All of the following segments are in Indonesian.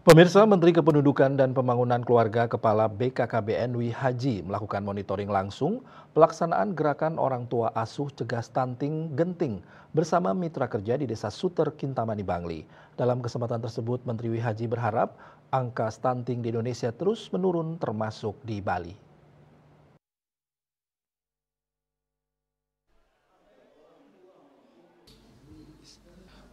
Pemirsa, Menteri Kependudukan dan Pembangunan Keluarga Kepala BKKBN Wi Haji melakukan monitoring langsung pelaksanaan gerakan orang tua asuh cegah stunting genting bersama mitra kerja di Desa Suter, Kintamani, Bangli. Dalam kesempatan tersebut, Menteri Wi Haji berharap angka stunting di Indonesia terus menurun termasuk di Bali.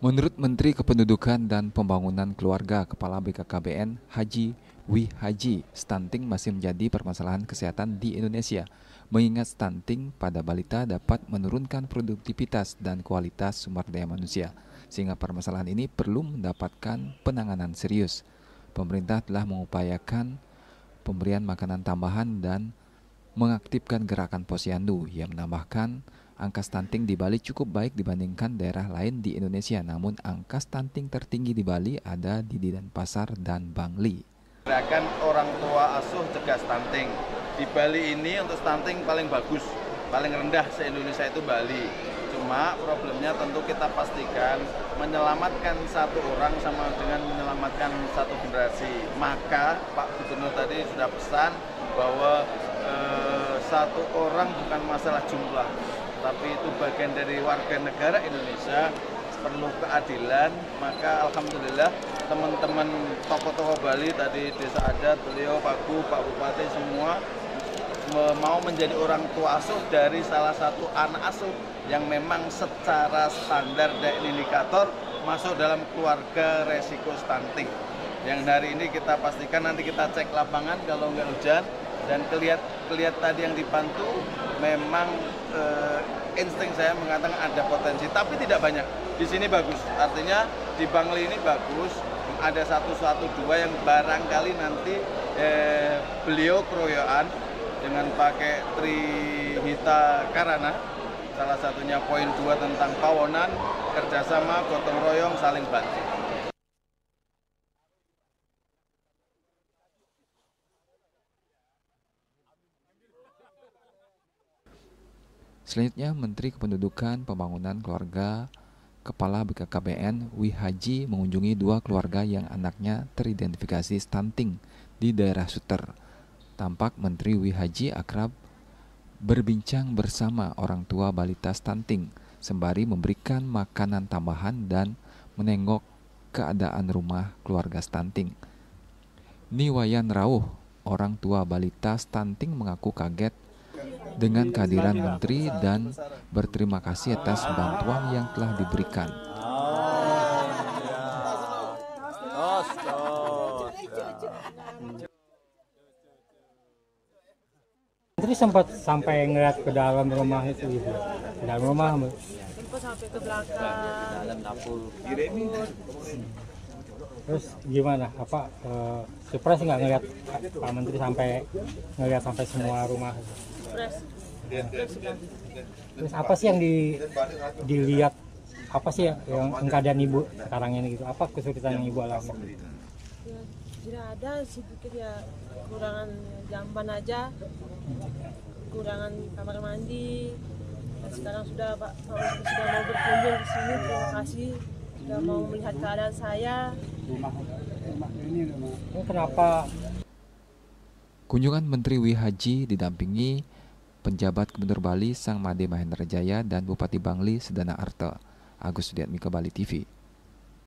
Menurut Menteri Kependudukan dan Pembangunan Keluarga Kepala BKKBN Haji Wi Haji, stunting masih menjadi permasalahan kesehatan di Indonesia. Mengingat stunting pada balita dapat menurunkan produktivitas dan kualitas sumber daya manusia, sehingga permasalahan ini perlu mendapatkan penanganan serius. Pemerintah telah mengupayakan pemberian makanan tambahan dan mengaktifkan gerakan posyandu yang menambahkan angka stunting di Bali cukup baik dibandingkan daerah lain di Indonesia. Namun angka stunting tertinggi di Bali ada di Denpasar dan Bangli. Gerakan orang tua asuh cegah stunting. Di Bali ini untuk stunting paling bagus, paling rendah se-Indonesia itu Bali. Cuma problemnya tentu kita pastikan menyelamatkan satu orang sama dengan menyelamatkan satu generasi. Maka Pak Gubernur tadi sudah pesan bahwa satu orang bukan masalah jumlah, tapi itu bagian dari warga negara Indonesia, perlu keadilan. Maka alhamdulillah teman-teman tokoh-tokoh Bali tadi, Desa Adat, beliau, Pak Gub, Pak Bupati semua mau menjadi orang tua asuh dari salah satu anak asuh yang memang secara standar dan indikator masuk dalam keluarga resiko stunting. Yang hari ini kita pastikan, nanti kita cek lapangan kalau nggak hujan, dan kelihat tadi yang dibantu memang insting saya mengatakan ada potensi, tapi tidak banyak. Di sini bagus, artinya di Bangli ini bagus, ada satu dua yang barangkali nanti beliau keroyokan dengan pakai Trihita Karana, salah satunya poin 2 tentang pawonan, kerjasama, gotong royong, saling bantu. Selanjutnya, Menteri Kependudukan Pembangunan Keluarga Kepala BKKBN Wi Haji mengunjungi 2 keluarga yang anaknya teridentifikasi stunting di daerah Suter. Tampak Menteri Wi Haji akrab berbincang bersama orang tua balita stunting, sembari memberikan makanan tambahan dan menengok keadaan rumah keluarga stunting. Niwayan Rauh, orang tua balita stunting, mengaku kaget dengan kehadiran menteri dan berterima kasih atas bantuan yang telah diberikan. Menteri sempat sampai ngeliat ke dalam rumah itu gitu. Ke dalam rumah. Sampai ke belakang. Dalam dapur. Terus gimana? Surprise nggak ngeliat Pak Menteri sampai ngeliat sampai semua rumah? Terus apa sih yang dilihat? Apa sih yang keadaan ibu sekarang ini gitu? Apa kesulitan yang ibu alami? Ya, tidak ada sih, pikir ya kurangan jamban aja, kurangan kamar mandi. Dan sekarang sudah Pak Menteri sudah mau berkunjung di sini. Terima kasih sudah mau melihat keadaan saya. Kenapa? Kunjungan Menteri Wi Haji didampingi penjabat Gubernur Bali Sang Made Mahendra Jaya dan Bupati Bangli Sedana Arta. Agus Sudiatmika, Bali TV.